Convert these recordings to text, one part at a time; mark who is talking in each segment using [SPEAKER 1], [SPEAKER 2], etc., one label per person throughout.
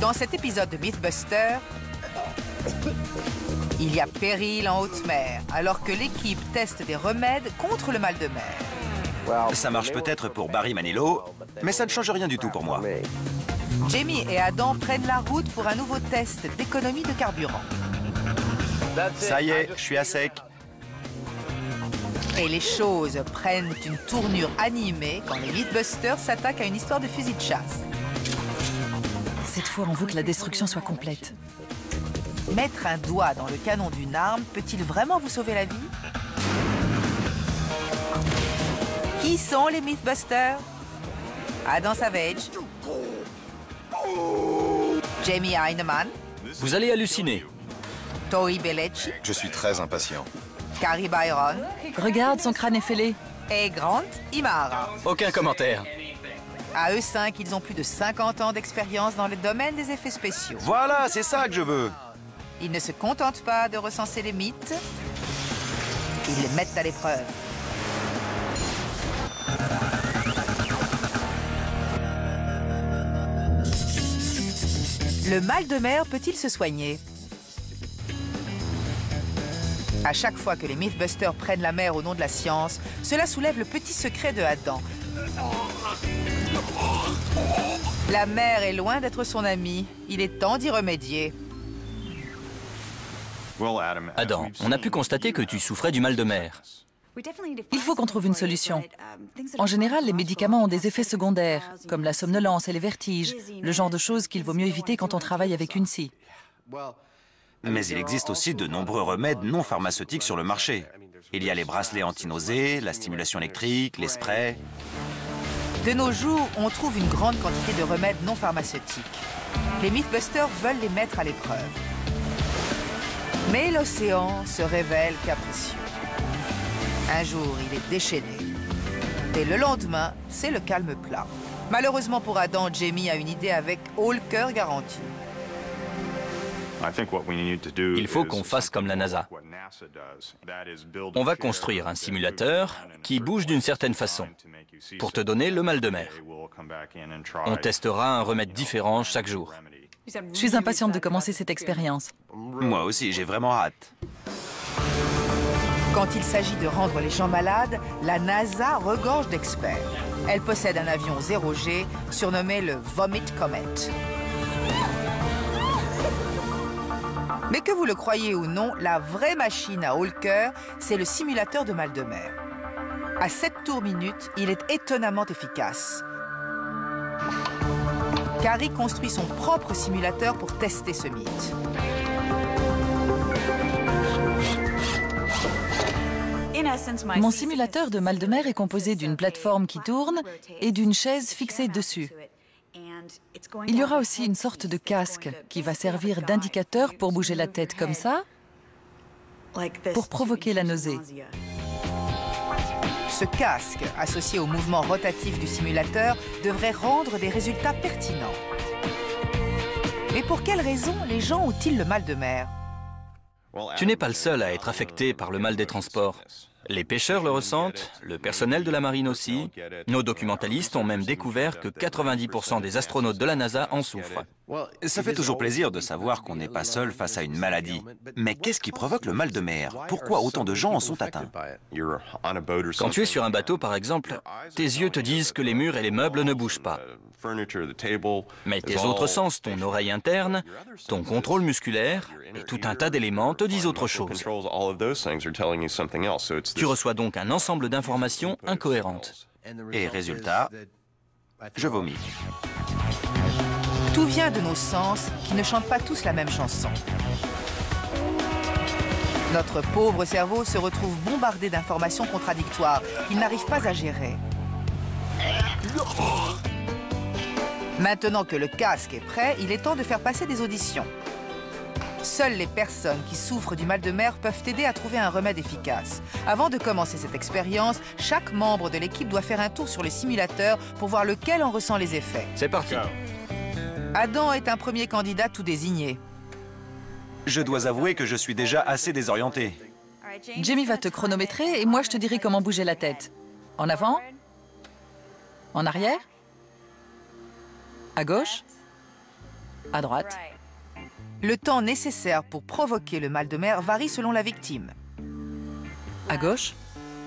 [SPEAKER 1] Dans cet épisode de Mythbusters, il y a péril en haute mer, alors que l'équipe teste des remèdes contre le mal de mer.
[SPEAKER 2] Ça marche peut-être pour Barry Manilow, mais ça ne change rien du tout pour moi.
[SPEAKER 1] Jamie et Adam prennent la route pour un nouveau test d'économie de carburant.
[SPEAKER 2] Ça y est, je suis à sec.
[SPEAKER 1] Et les choses prennent une tournure animée quand les Mythbusters s'attaquent à une histoire de fusil de chasse.
[SPEAKER 3] Cette fois, on veut que la destruction soit complète.
[SPEAKER 1] Mettre un doigt dans le canon d'une arme peut-il vraiment vous sauver la vie? Qui sont les Mythbusters? Adam Savage, Jamie Hyneman,
[SPEAKER 4] Vous allez halluciner.
[SPEAKER 1] Tory Belleci,
[SPEAKER 5] Je suis très impatient.
[SPEAKER 1] Carrie Byron
[SPEAKER 3] Regarde, son crâne est fêlé.
[SPEAKER 1] et Grant Imahara.
[SPEAKER 4] Aucun commentaire.
[SPEAKER 1] À eux cinq, ils ont plus de 50 ans d'expérience dans le domaine des effets spéciaux.
[SPEAKER 2] Voilà, c'est ça que je veux.
[SPEAKER 1] Ils ne se contentent pas de recenser les mythes, ils les mettent à l'épreuve. Le mal de mer peut-il se soigner? À chaque fois que les Mythbusters prennent la mer au nom de la science, cela soulève le petit secret de Adam. La mer est loin d'être son ami. Il est temps d'y remédier.
[SPEAKER 4] Adam, on a pu constater que tu souffrais du mal de mer.
[SPEAKER 3] Il faut qu'on trouve une solution. En général, les médicaments ont des effets secondaires, comme la somnolence et les vertiges, le genre de choses qu'il vaut mieux éviter quand on travaille avec une scie.
[SPEAKER 2] Mais il existe aussi de nombreux remèdes non pharmaceutiques sur le marché. Il y a les bracelets anti-nausées, la stimulation électrique, les sprays.
[SPEAKER 1] De nos jours, on trouve une grande quantité de remèdes non pharmaceutiques. Les Mythbusters veulent les mettre à l'épreuve. Mais l'océan se révèle capricieux. Un jour, il est déchaîné. Et le lendemain, c'est le calme plat. Malheureusement pour Adam, Jamie a une idée avec all cœur garanti.
[SPEAKER 4] Il faut qu'on fasse comme la NASA. On va construire un simulateur qui bouge d'une certaine façon pour te donner le mal de mer. On testera un remède différent chaque jour.
[SPEAKER 3] Je suis impatiente de commencer cette expérience.
[SPEAKER 2] Moi aussi, j'ai vraiment hâte.
[SPEAKER 1] Quand il s'agit de rendre les gens malades, la NASA regorge d'experts. Elle possède un avion 0G surnommé le Vomit Comet. Mais que vous le croyez ou non, la vraie machine à Holker, c'est le simulateur de mal de mer. À 7 tours minutes, il est étonnamment efficace. Carrie construit son propre simulateur pour tester ce mythe.
[SPEAKER 3] Mon simulateur de mal de mer est composé d'une plateforme qui tourne et d'une chaise fixée dessus. Il y aura aussi une sorte de casque qui va servir d'indicateur pour bouger la tête comme ça, pour provoquer la nausée.
[SPEAKER 1] Ce casque, associé au mouvement rotatif du simulateur, devrait rendre des résultats pertinents. Mais pour quelles raisons les gens ont-ils le mal de mer?
[SPEAKER 4] Tu n'es pas le seul à être affecté par le mal des transports. Les pêcheurs le ressentent, le personnel de la marine aussi. Nos documentalistes ont même découvert que 90% des astronautes de la NASA en souffrent.
[SPEAKER 2] Ça fait toujours plaisir de savoir qu'on n'est pas seul face à une maladie. Mais qu'est-ce qui provoque le mal de mer? Pourquoi autant de gens en sont atteints?
[SPEAKER 4] Quand tu es sur un bateau, par exemple, tes yeux te disent que les murs et les meubles ne bougent pas. Mais tes autres sens, ton oreille interne, ton contrôle musculaire et tout un tas d'éléments te disent autre chose. Tu reçois donc un ensemble d'informations incohérentes.
[SPEAKER 2] Et résultat, je vomis.
[SPEAKER 1] Tout vient de nos sens qui ne chantent pas tous la même chanson. Notre pauvre cerveau se retrouve bombardé d'informations contradictoires qu'il n'arrive pas à gérer. Maintenant que le casque est prêt, il est temps de faire passer des auditions. Seules les personnes qui souffrent du mal de mer peuvent t'aider à trouver un remède efficace. Avant de commencer cette expérience, chaque membre de l'équipe doit faire un tour sur le simulateur pour voir lequel en ressent les effets.
[SPEAKER 4] C'est parti.
[SPEAKER 1] Adam est un premier candidat tout désigné.
[SPEAKER 2] Je dois avouer que je suis déjà assez désorienté.
[SPEAKER 3] Jamie va te chronométrer et moi je te dirai comment bouger la tête. En avant? En arrière? À gauche? à droite.
[SPEAKER 1] Le temps nécessaire pour provoquer le mal de mer varie selon la victime.
[SPEAKER 3] À gauche.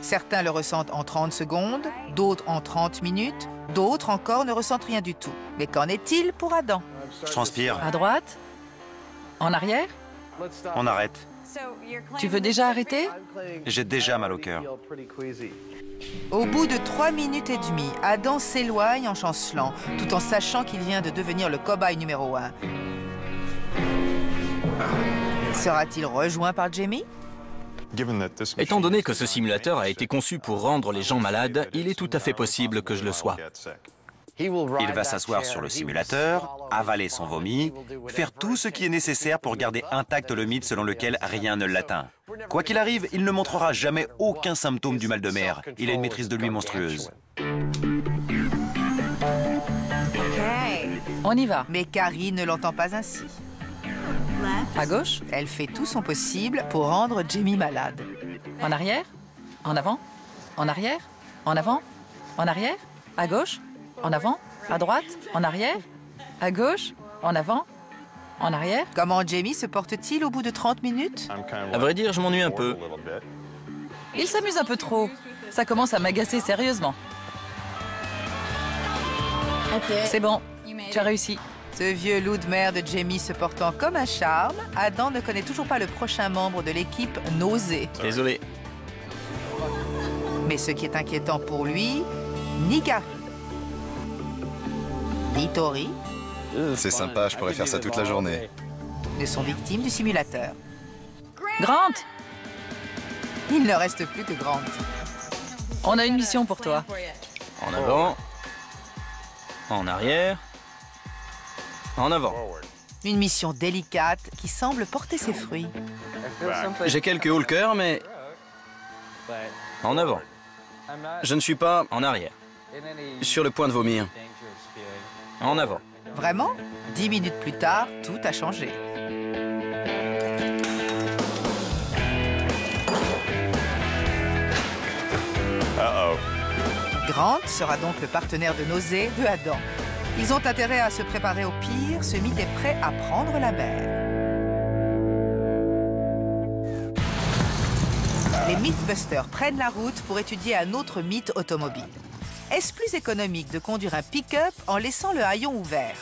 [SPEAKER 1] Certains le ressentent en 30 secondes, d'autres en 30 minutes, d'autres encore ne ressentent rien du tout. Mais qu'en est-il pour Adam?
[SPEAKER 2] Je transpire.
[SPEAKER 3] À droite. En arrière.
[SPEAKER 2] On arrête.
[SPEAKER 3] Tu veux déjà arrêter?
[SPEAKER 2] J'ai déjà mal au cœur.
[SPEAKER 1] Au bout de 3 minutes et demie, Adam s'éloigne en chancelant, tout en sachant qu'il vient de devenir le cobaye numéro 1. Sera-t-il rejoint par Jamie?
[SPEAKER 4] Étant donné que ce simulateur a été conçu pour rendre les gens malades, il est tout à fait possible que je le sois.
[SPEAKER 2] Il va s'asseoir sur le simulateur, avaler son vomi, faire tout ce qui est nécessaire pour garder intact le mythe selon lequel rien ne l'atteint. Quoi qu'il arrive, il ne montrera jamais aucun symptôme du mal de mer. Il a une maîtrise de lui monstrueuse.
[SPEAKER 3] On y va.
[SPEAKER 1] Mais Carrie ne l'entend pas ainsi.
[SPEAKER 3] À gauche.
[SPEAKER 1] Elle fait tout son possible pour rendre Jamie malade.
[SPEAKER 3] En arrière. En avant. En arrière. En avant. En arrière. À gauche. En avant. À droite. En arrière. À gauche. En avant. En arrière.
[SPEAKER 1] Comment Jamie se porte-t-il au bout de 30 minutes?
[SPEAKER 4] À vrai dire, je m'ennuie un peu.
[SPEAKER 3] Il s'amuse un peu trop. Ça commence à m'agacer sérieusement. C'est bon. Tu as réussi.
[SPEAKER 1] Ce vieux loup de mer de Jamie se portant comme un charme, Adam ne connaît toujours pas le prochain membre de l'équipe nausée.
[SPEAKER 4] Désolé.
[SPEAKER 1] Mais ce qui est inquiétant pour lui, ni Carrie, ni Tori
[SPEAKER 5] C'est sympa, je pourrais faire ça toute la journée.
[SPEAKER 1] ne sont victimes du simulateur.
[SPEAKER 3] Grant,
[SPEAKER 1] Il ne reste plus que Grant.
[SPEAKER 3] on a une mission pour toi.
[SPEAKER 4] En avant. En arrière. En avant.
[SPEAKER 1] Une mission délicate qui semble porter ses fruits.
[SPEAKER 4] J'ai quelques hauts le cœur, mais... En avant. Je ne suis pas en arrière. Sur le point de vomir. En avant.
[SPEAKER 1] Vraiment? 10 minutes plus tard, tout a changé. Grant sera donc le partenaire de nausée de Adam. Ils ont intérêt à se préparer au pire, ce mythe est prêt à prendre la mer. Les Mythbusters prennent la route pour étudier un autre mythe automobile. Est-ce plus économique de conduire un pick-up en laissant le haillon ouvert?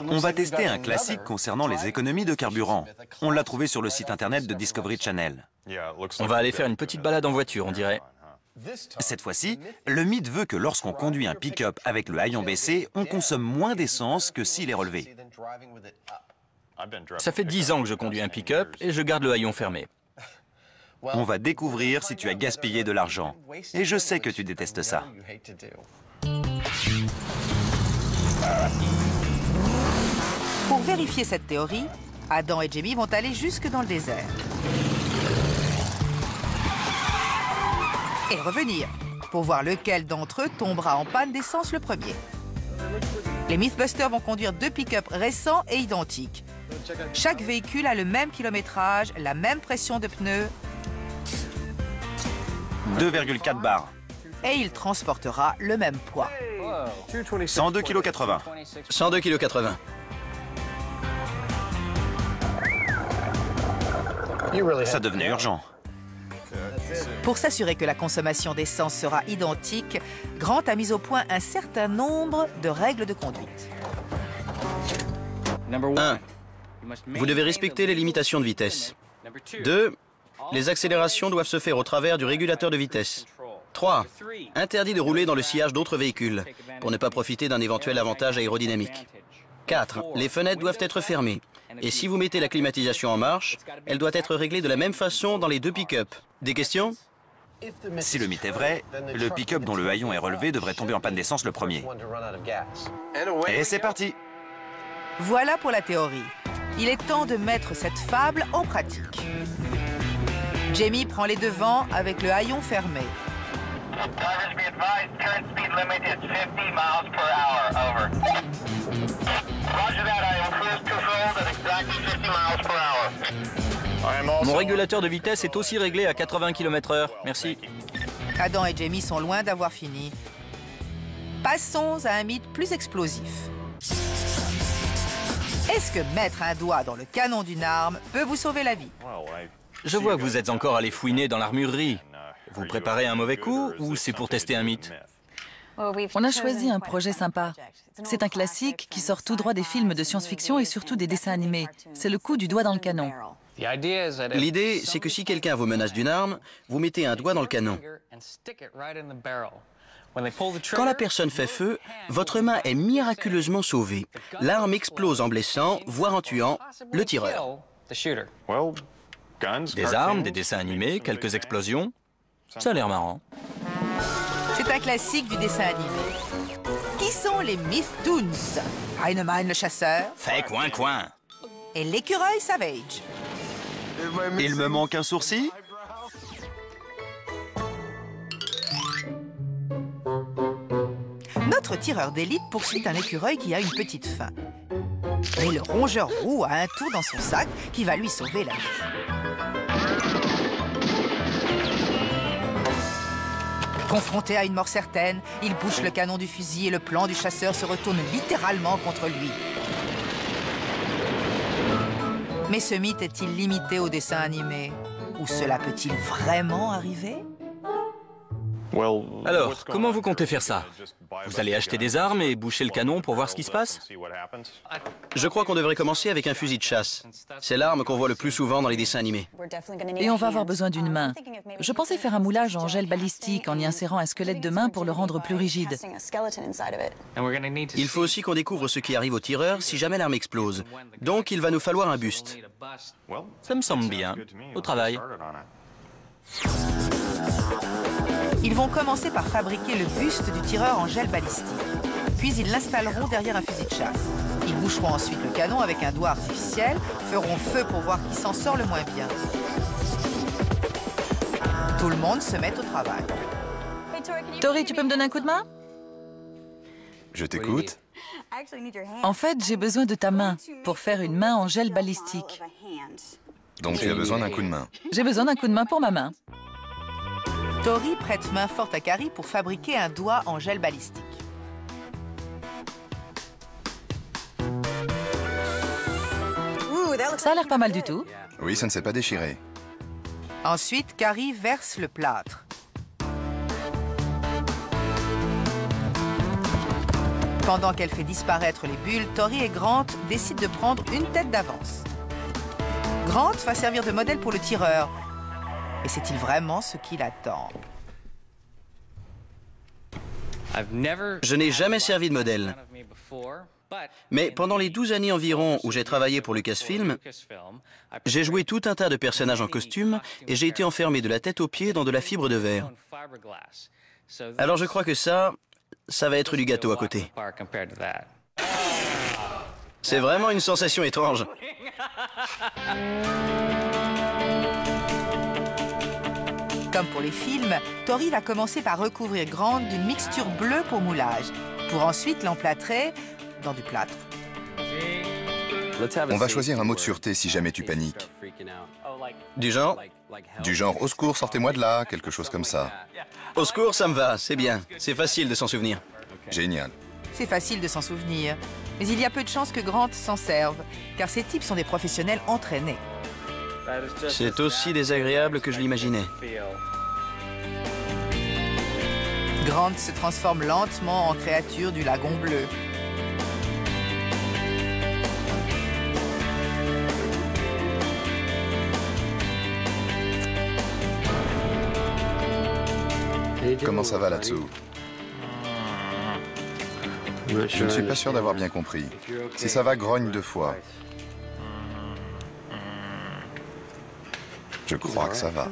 [SPEAKER 2] On va tester un classique concernant les économies de carburant. On l'a trouvé sur le site internet de Discovery Channel.
[SPEAKER 4] On va aller faire une petite balade en voiture, on dirait.
[SPEAKER 2] Cette fois-ci, le mythe veut que lorsqu'on conduit un pick-up avec le haillon baissé, on consomme moins d'essence que s'il est relevé.
[SPEAKER 4] Ça fait 10 ans que je conduis un pick-up et je garde le haillon fermé.
[SPEAKER 2] On va découvrir si tu as gaspillé de l'argent. Et je sais que tu détestes ça.
[SPEAKER 1] Pour vérifier cette théorie, Adam et Jamie vont aller jusque dans le désert. Et revenir, pour voir lequel d'entre eux tombera en panne d'essence le premier. Les Mythbusters vont conduire 2 pick-up récents et identiques. Chaque véhicule a le même kilométrage, la même pression de pneus.
[SPEAKER 2] 2,4 bars.
[SPEAKER 1] Et il transportera le même poids.
[SPEAKER 2] 102,80 kg.
[SPEAKER 4] 102,80 kg.
[SPEAKER 2] Ça devenait urgent.
[SPEAKER 1] Pour s'assurer que la consommation d'essence sera identique, Grant a mis au point un certain nombre de règles de conduite.
[SPEAKER 4] 1. Vous devez respecter les limitations de vitesse. 2. Les accélérations doivent se faire au travers du régulateur de vitesse. 3. Interdit de rouler dans le sillage d'autres véhicules, pour ne pas profiter d'un éventuel avantage aérodynamique. 4. Les fenêtres doivent être fermées. Et si vous mettez la climatisation en marche, elle doit être réglée de la même façon dans les 2 pick-up. Des questions?
[SPEAKER 2] Si le mythe est vrai, le pick-up dont le haillon est relevé devrait tomber en panne d'essence le premier. Et c'est parti!
[SPEAKER 1] Voilà pour la théorie. Il est temps de mettre cette fable en pratique. Jamie prend les devants avec le haillon fermé.
[SPEAKER 4] Mon régulateur de vitesse est aussi réglé à 80 km/h. Merci.
[SPEAKER 1] Adam et Jamie sont loin d'avoir fini. Passons à un mythe plus explosif. Est-ce que mettre un doigt dans le canon d'une arme peut vous sauver la vie?
[SPEAKER 4] Je vois que vous êtes encore allé fouiner dans l'armurerie. Vous préparez un mauvais coup ou c'est pour tester un mythe?
[SPEAKER 3] On a choisi un projet sympa. C'est un classique qui sort tout droit des films de science-fiction et surtout des dessins animés. C'est le coup du doigt dans le canon.
[SPEAKER 6] L'idée, c'est que si quelqu'un vous menace d'une arme, vous mettez un doigt dans le canon. Quand la personne fait feu, votre main est miraculeusement sauvée. L'arme explose en blessant, voire en tuant, le tireur.
[SPEAKER 4] Des armes, des dessins animés, quelques explosions. Ça a l'air marrant.
[SPEAKER 1] C'est un classique du dessin animé. Qui sont les Mythtoons? Heinemann le chasseur
[SPEAKER 4] Fais coin-coin.
[SPEAKER 1] et l'écureuil Savage.
[SPEAKER 2] Il me manque un sourcil?
[SPEAKER 1] Notre tireur d'élite poursuit un écureuil qui a une petite faim. Mais le rongeur roux a un tour dans son sac qui va lui sauver la vie. Confronté à une mort certaine, il bouche le canon du fusil et le plan du chasseur se retourne littéralement contre lui. Mais ce mythe est-il limité au dessin animé? Ou cela peut-il vraiment arriver?
[SPEAKER 4] Alors, comment vous comptez faire ça? Vous allez acheter des armes et boucher le canon pour voir ce qui se passe?
[SPEAKER 6] Je crois qu'on devrait commencer avec un fusil de chasse. C'est l'arme qu'on voit le plus souvent dans les dessins animés.
[SPEAKER 3] Et on va avoir besoin d'une main. Je pensais faire un moulage en gel balistique en y insérant un squelette de main pour le rendre plus rigide.
[SPEAKER 6] Il faut aussi qu'on découvre ce qui arrive au tireur si jamais l'arme explose. Donc il va nous falloir un buste.
[SPEAKER 4] Ça me semble bien. Au travail.
[SPEAKER 1] Ils vont commencer par fabriquer le buste du tireur en gel balistique. Puis ils l'installeront derrière un fusil de chasse. Ils boucheront ensuite le canon avec un doigt artificiel, feront feu pour voir qui s'en sort le moins bien. Tout le monde se met au travail.
[SPEAKER 3] Tori, tu peux me donner un coup de main?
[SPEAKER 5] Je t'écoute.
[SPEAKER 3] En fait, j'ai besoin de ta main pour faire une main en gel balistique.
[SPEAKER 5] Donc tu as besoin d'un coup de main.
[SPEAKER 3] J'ai besoin d'un coup de main pour ma main.
[SPEAKER 1] Tori prête main forte à Carrie pour fabriquer un doigt en gel balistique.
[SPEAKER 3] Ça a l'air pas mal du tout.
[SPEAKER 5] Oui, ça ne s'est pas déchiré.
[SPEAKER 1] Ensuite, Carrie verse le plâtre. Pendant qu'elle fait disparaître les bulles, Tori et Grant décident de prendre une tête d'avance. Grant va servir de modèle pour le tireur. Et c'est-il vraiment ce qu'il attend?
[SPEAKER 6] Je n'ai jamais servi de modèle. Mais pendant les 12 années environ où j'ai travaillé pour Lucasfilm, j'ai joué tout un tas de personnages en costume et j'ai été enfermé de la tête aux pieds dans de la fibre de verre. Alors je crois que ça va être du gâteau à côté. C'est vraiment une sensation étrange.
[SPEAKER 1] Comme pour les films, Tori va commencer par recouvrir Grant d'une mixture bleue pour moulage, pour ensuite l'emplâtrer dans du plâtre.
[SPEAKER 5] On va choisir un mot de sûreté si jamais tu paniques.
[SPEAKER 6] Du genre?
[SPEAKER 5] Du genre, au secours, sortez-moi de là, quelque chose comme ça.
[SPEAKER 6] Au secours, ça me va, c'est bien. C'est facile de s'en souvenir.
[SPEAKER 5] Génial.
[SPEAKER 1] C'est facile de s'en souvenir, mais il y a peu de chances que Grant s'en serve, car ces types sont des professionnels entraînés.
[SPEAKER 6] C'est aussi désagréable que je l'imaginais.
[SPEAKER 1] Grant se transforme lentement en créature du lagon bleu.
[SPEAKER 5] Comment ça va là-dessous? Je ne suis pas sûr d'avoir bien compris. Si ça va, grogne 2 fois. Je crois que ça va.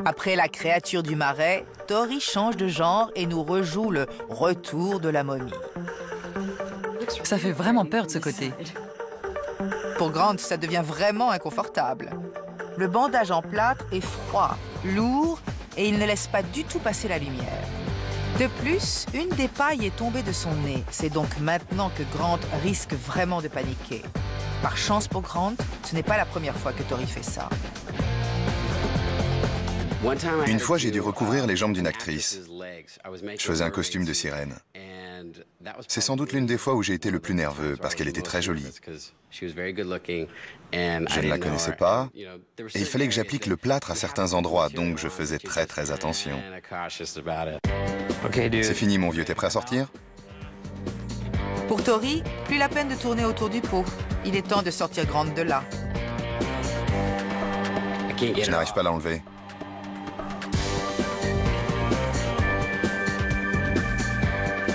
[SPEAKER 1] Après la créature du marais, Tori change de genre et nous rejoue le retour de la momie.
[SPEAKER 3] Ça fait vraiment peur de ce côté.
[SPEAKER 1] Pour Grant, ça devient vraiment inconfortable. Le bandage en plâtre est froid, lourd et il ne laisse pas du tout passer la lumière. De plus, une des pailles est tombée de son nez. C'est donc maintenant que Grant risque vraiment de paniquer. Par chance pour Grant, ce n'est pas la première fois que Tori fait ça.
[SPEAKER 5] Une fois, j'ai dû recouvrir les jambes d'une actrice. Je faisais un costume de sirène. C'est sans doute l'une des fois où j'ai été le plus nerveux, parce qu'elle était très jolie. Je ne la connaissais pas, et il fallait que j'applique le plâtre à certains endroits, donc je faisais très attention. C'est fini mon vieux, t'es prêt à sortir?
[SPEAKER 1] Pour Tori, plus la peine de tourner autour du pot. Il est temps de sortir Grant de là.
[SPEAKER 5] Je n'arrive pas à l'enlever.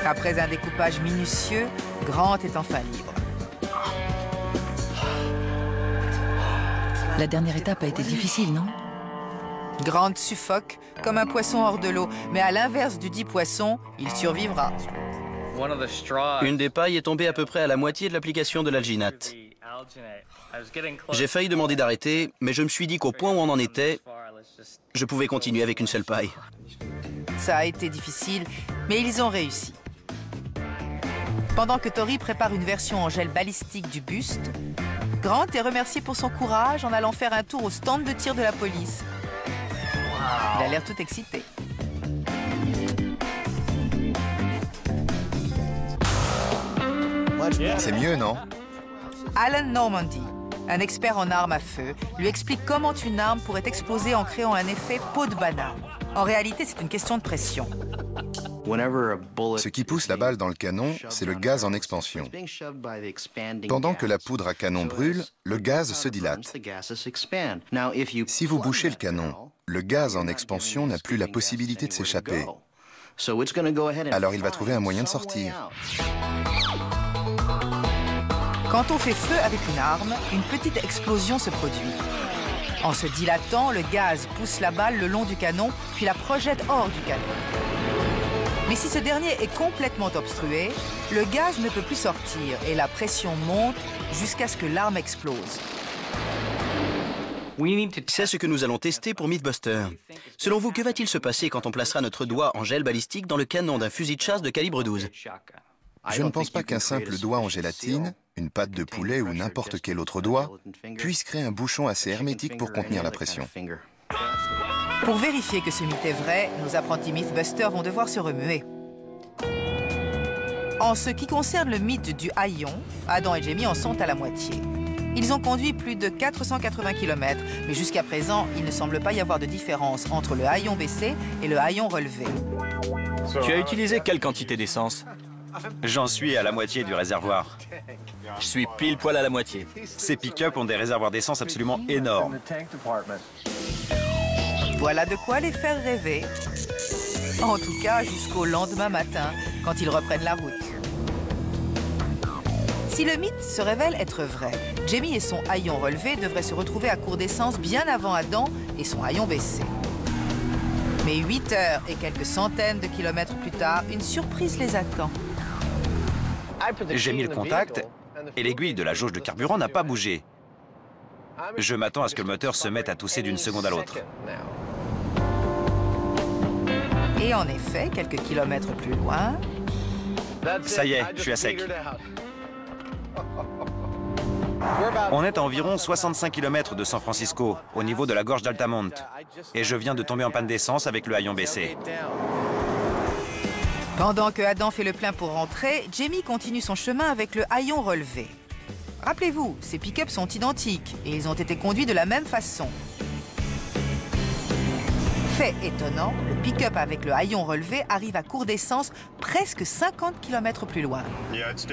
[SPEAKER 1] Après un découpage minutieux, Grant est enfin libre.
[SPEAKER 3] La dernière étape a été difficile, non?
[SPEAKER 1] Grant suffoque comme un poisson hors de l'eau, mais à l'inverse du dit poisson, il survivra.
[SPEAKER 6] Une des pailles est tombée à peu près à la moitié de l'application de l'alginate. J'ai failli demander d'arrêter, mais je me suis dit qu'au point où on en était, je pouvais continuer avec une seule paille.
[SPEAKER 1] Ça a été difficile, mais ils ont réussi. Pendant que Tori prépare une version en gel balistique du buste, Grant est remercié pour son courage en allant faire un tour au stand de tir de la police. Il a l'air tout excité.
[SPEAKER 5] C'est mieux, non?
[SPEAKER 1] Alan Normandy, un expert en armes à feu, lui explique comment une arme pourrait exploser en créant un effet peau de banane. En réalité, c'est une question de pression.
[SPEAKER 5] Ce qui pousse la balle dans le canon, c'est le gaz en expansion. Pendant que la poudre à canon brûle, le gaz se dilate. Si vous bouchez le canon, le gaz en expansion n'a plus la possibilité de s'échapper. Alors il va trouver un moyen de sortir.
[SPEAKER 1] Quand on fait feu avec une arme, une petite explosion se produit. En se dilatant, le gaz pousse la balle le long du canon, puis la projette hors du canon. Mais si ce dernier est complètement obstrué, le gaz ne peut plus sortir et la pression monte jusqu'à ce que l'arme explose.
[SPEAKER 6] C'est ce que nous allons tester pour Mythbuster. Selon vous, que va-t-il se passer quand on placera notre doigt en gel balistique dans le canon d'un fusil de chasse de calibre 12?
[SPEAKER 5] Je ne pense pas qu'un simple doigt en gélatine, une patte de poulet ou n'importe quel autre doigt puisse créer un bouchon assez hermétique pour contenir la pression.
[SPEAKER 1] Pour vérifier que ce mythe est vrai, nos apprentis Mythbusters vont devoir se remuer. En ce qui concerne le mythe du haillon, Adam et Jamie en sont à la moitié. Ils ont conduit plus de 480 km, mais jusqu'à présent, il ne semble pas y avoir de différence entre le haillon baissé et le haillon relevé.
[SPEAKER 4] Tu as utilisé quelle quantité d'essence?
[SPEAKER 2] J'en suis à la moitié du réservoir.
[SPEAKER 4] Je suis pile poil à la moitié.
[SPEAKER 2] Ces pick-up ont des réservoirs d'essence absolument énormes.
[SPEAKER 1] Voilà de quoi les faire rêver. En tout cas, jusqu'au lendemain matin, quand ils reprennent la route. Si le mythe se révèle être vrai, Jamie et son haillon relevé devraient se retrouver à court d'essence bien avant Adam et son haillon baissé. Mais 8 heures et quelques centaines de kilomètres plus tard, une surprise les attend.
[SPEAKER 2] J'ai mis le contact et l'aiguille de la jauge de carburant n'a pas bougé. Je m'attends à ce que le moteur se mette à tousser d'une seconde à l'autre.
[SPEAKER 1] Et en effet, quelques kilomètres plus loin...
[SPEAKER 2] Ça y est, je suis à sec. On est à environ 65 km de San Francisco, au niveau de la gorge d'Altamont. Et je viens de tomber en panne d'essence avec le haillon baissé.
[SPEAKER 1] Pendant que Adam fait le plein pour rentrer, Jamie continue son chemin avec le haillon relevé. Rappelez-vous, ces pick-up sont identiques et ils ont été conduits de la même façon. Fait étonnant, le pick-up avec le haillon relevé arrive à court d'essence presque 50 km plus loin.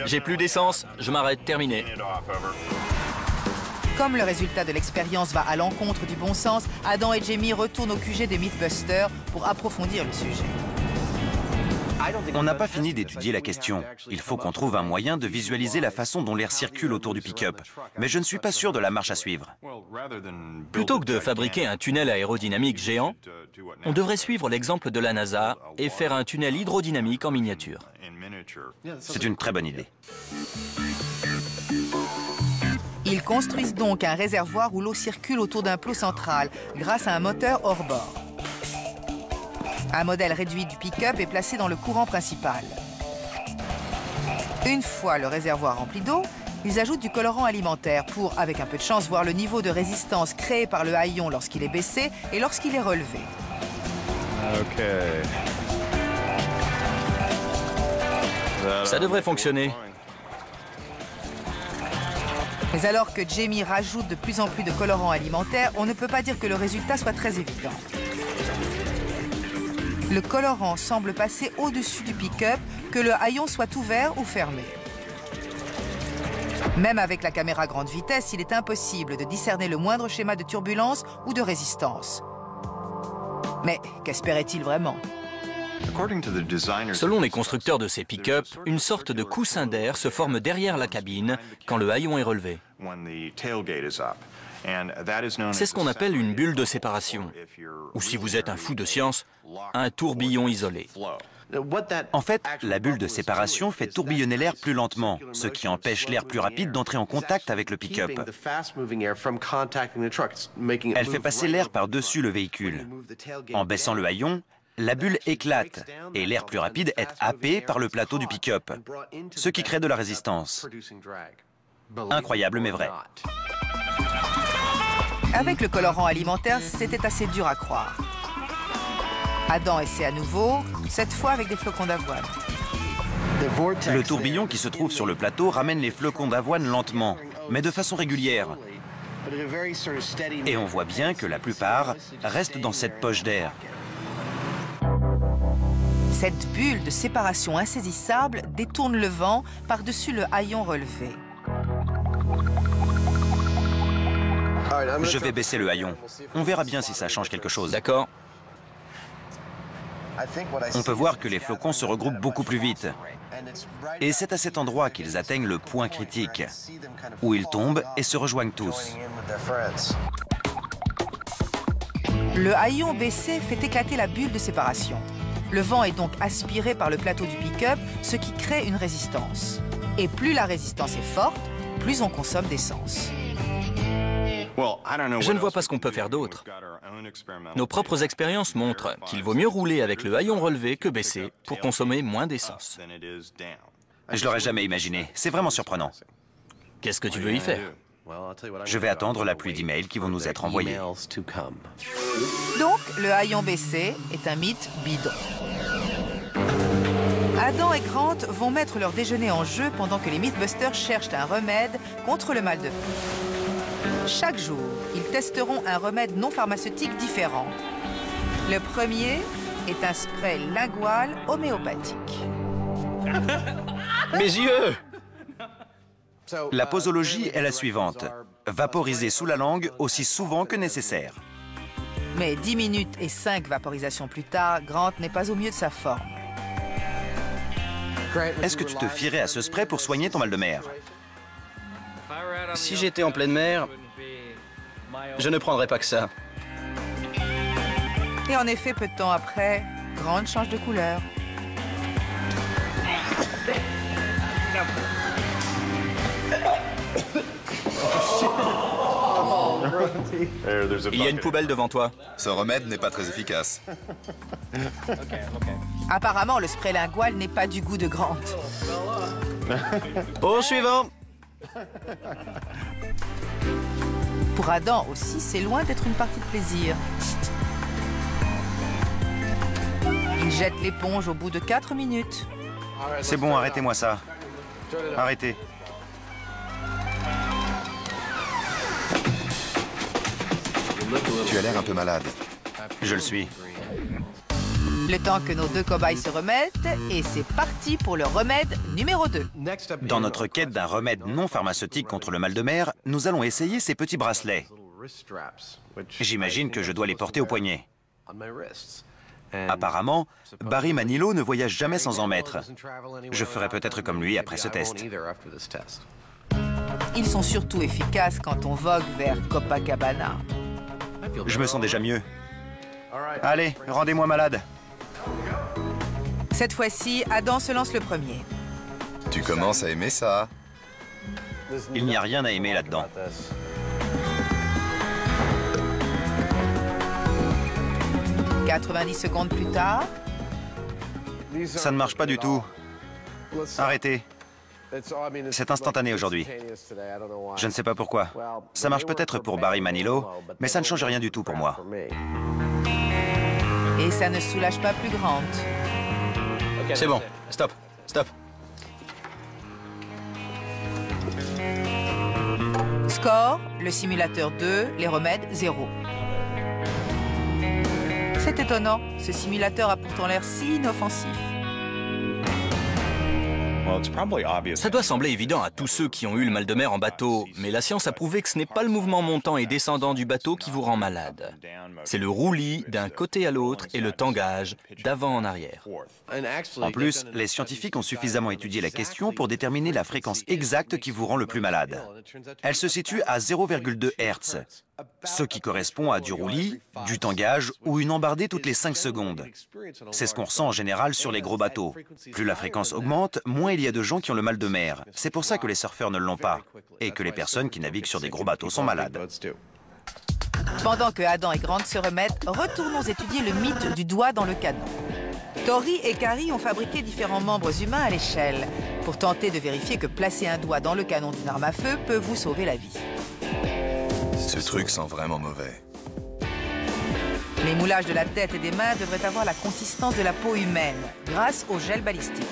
[SPEAKER 4] J'ai plus d'essence, je m'arrête, terminé.
[SPEAKER 1] Comme le résultat de l'expérience va à l'encontre du bon sens, Adam et Jamie retournent au QG des Mythbusters pour approfondir le sujet.
[SPEAKER 2] On n'a pas fini d'étudier la question. Il faut qu'on trouve un moyen de visualiser la façon dont l'air circule autour du pick-up. Mais je ne suis pas sûr de la marche à suivre.
[SPEAKER 4] Plutôt que de fabriquer un tunnel aérodynamique géant, on devrait suivre l'exemple de la NASA et faire un tunnel hydrodynamique en miniature.
[SPEAKER 2] C'est une très bonne idée.
[SPEAKER 1] Ils construisent donc un réservoir où l'eau circule autour d'un plot central grâce à un moteur hors bord. Un modèle réduit du pick-up est placé dans le courant principal. Une fois le réservoir rempli d'eau, ils ajoutent du colorant alimentaire pour, avec un peu de chance, voir le niveau de résistance créé par le haillon lorsqu'il est baissé et lorsqu'il est relevé.
[SPEAKER 4] Ça devrait fonctionner.
[SPEAKER 1] Mais alors que Jamie rajoute de plus en plus de colorants alimentaires, on ne peut pas dire que le résultat soit très évident. Le colorant semble passer au-dessus du pick-up, que le haillon soit ouvert ou fermé. Même avec la caméra grande vitesse, il est impossible de discerner le moindre schéma de turbulence ou de résistance. Mais qu'espérait-il vraiment?
[SPEAKER 4] Selon les constructeurs de ces pick-up, une sorte de coussin d'air se forme derrière la cabine quand le haillon est relevé. C'est ce qu'on appelle une bulle de séparation, ou si vous êtes un fou de science, un tourbillon isolé.
[SPEAKER 2] En fait, la bulle de séparation fait tourbillonner l'air plus lentement, ce qui empêche l'air plus rapide d'entrer en contact avec le pick-up. Elle fait passer l'air par-dessus le véhicule. En baissant le haillon, la bulle éclate et l'air plus rapide est happé par le plateau du pick-up, ce qui crée de la résistance. Incroyable mais vrai.
[SPEAKER 1] Avec le colorant alimentaire, c'était assez dur à croire. Adam essaie à nouveau, cette fois avec des flocons d'avoine.
[SPEAKER 2] Le tourbillon qui se trouve sur le plateau ramène les flocons d'avoine lentement, mais de façon régulière. Et on voit bien que la plupart restent dans cette poche d'air.
[SPEAKER 1] Cette bulle de séparation insaisissable détourne le vent par-dessus le haillon relevé.
[SPEAKER 2] Je vais baisser le haillon. On verra bien si ça change quelque chose.
[SPEAKER 4] D'accord.
[SPEAKER 2] On peut voir que les flocons se regroupent beaucoup plus vite. Et c'est à cet endroit qu'ils atteignent le point critique, où ils tombent et se rejoignent tous.
[SPEAKER 1] Le haillon baissé fait éclater la bulle de séparation. Le vent est donc aspiré par le plateau du pick-up, ce qui crée une résistance. Et plus la résistance est forte, plus on consomme d'essence.
[SPEAKER 4] Je ne vois pas ce qu'on peut faire d'autre. Nos propres expériences montrent qu'il vaut mieux rouler avec le haillon relevé que baissé pour consommer moins d'essence.
[SPEAKER 2] Je l'aurais jamais imaginé. C'est vraiment surprenant.
[SPEAKER 4] Qu'est-ce que tu veux y faire?
[SPEAKER 2] Je vais attendre la pluie d'emails qui vont nous être envoyés.
[SPEAKER 1] Donc, le haillon baissé est un mythe bidon. Adam et Grant vont mettre leur déjeuner en jeu pendant que les Mythbusters cherchent un remède contre le mal de tête. Chaque jour, ils testeront un remède non pharmaceutique différent. Le premier est un spray lingual homéopathique.
[SPEAKER 4] Mes yeux!
[SPEAKER 2] La posologie est la suivante. Vaporiser sous la langue aussi souvent que nécessaire.
[SPEAKER 1] Mais 10 minutes et 5 vaporisations plus tard, Grant n'est pas au mieux de sa forme.
[SPEAKER 2] Est-ce que tu te fierais à ce spray pour soigner ton mal de mer?
[SPEAKER 6] Si j'étais en pleine mer, je ne prendrais pas que ça.
[SPEAKER 1] Et en effet, peu de temps après, Grant change de couleur.
[SPEAKER 4] Il y a une poubelle devant toi.
[SPEAKER 5] Ce remède n'est pas très efficace.
[SPEAKER 1] Apparemment, le spray lingual n'est pas du goût de Grant.
[SPEAKER 6] Au suivant!
[SPEAKER 1] Pour Adam aussi, c'est loin d'être une partie de plaisir. Il jette l'éponge au bout de 4 minutes.
[SPEAKER 2] C'est bon, arrêtez-moi ça. Arrêtez.
[SPEAKER 5] Tu as l'air un peu malade.
[SPEAKER 2] Je le suis.
[SPEAKER 1] Le temps que nos deux cobayes se remettent, et c'est parti pour le remède numéro 2.
[SPEAKER 2] Dans notre quête d'un remède non pharmaceutique contre le mal de mer, nous allons essayer ces petits bracelets. J'imagine que je dois les porter au poignet. Apparemment, Barry Manilow ne voyage jamais sans en mettre. Je ferai peut-être comme lui après ce test.
[SPEAKER 1] Ils sont surtout efficaces quand on vogue vers Copacabana.
[SPEAKER 2] Je me sens déjà mieux. Allez, rendez-moi malade.
[SPEAKER 1] Cette fois-ci, Adam se lance le premier.
[SPEAKER 5] Tu commences à aimer ça.
[SPEAKER 2] Il n'y a rien à aimer là-dedans.
[SPEAKER 1] « 90 secondes plus tard.
[SPEAKER 2] Ça ne marche pas du tout. Arrêtez. C'est instantané aujourd'hui. Je ne sais pas pourquoi. Ça marche peut-être pour Barry Manilow, mais ça ne change rien du tout pour moi.
[SPEAKER 1] Et ça ne soulage pas plus Grant.
[SPEAKER 6] C'est bon. Stop. Stop.
[SPEAKER 1] Score, le simulateur 2, les remèdes 0. C'est étonnant, ce simulateur a pourtant l'air si inoffensif.
[SPEAKER 4] Ça doit sembler évident à tous ceux qui ont eu le mal de mer en bateau, mais la science a prouvé que ce n'est pas le mouvement montant et descendant du bateau qui vous rend malade. C'est le roulis d'un côté à l'autre et le tangage d'avant en arrière.
[SPEAKER 2] En plus, les scientifiques ont suffisamment étudié la question pour déterminer la fréquence exacte qui vous rend le plus malade. Elle se situe à 0,2 Hz, ce qui correspond à du roulis, du tangage ou une embardée toutes les 5 secondes. C'est ce qu'on ressent en général sur les gros bateaux. Plus la fréquence augmente, moins il y a de gens qui ont le mal de mer. C'est pour ça que les surfeurs ne l'ont pas et que les personnes qui naviguent sur des gros bateaux sont malades.
[SPEAKER 1] Pendant que Adam et Grant se remettent, retournons étudier le mythe du doigt dans le canon. Tori et Carrie ont fabriqué différents membres humains à l'échelle pour tenter de vérifier que placer un doigt dans le canon d'une arme à feu peut vous sauver la vie.
[SPEAKER 5] Ce truc sent vraiment mauvais.
[SPEAKER 1] Les moulages de la tête et des mains devraient avoir la consistance de la peau humaine grâce au gel balistique.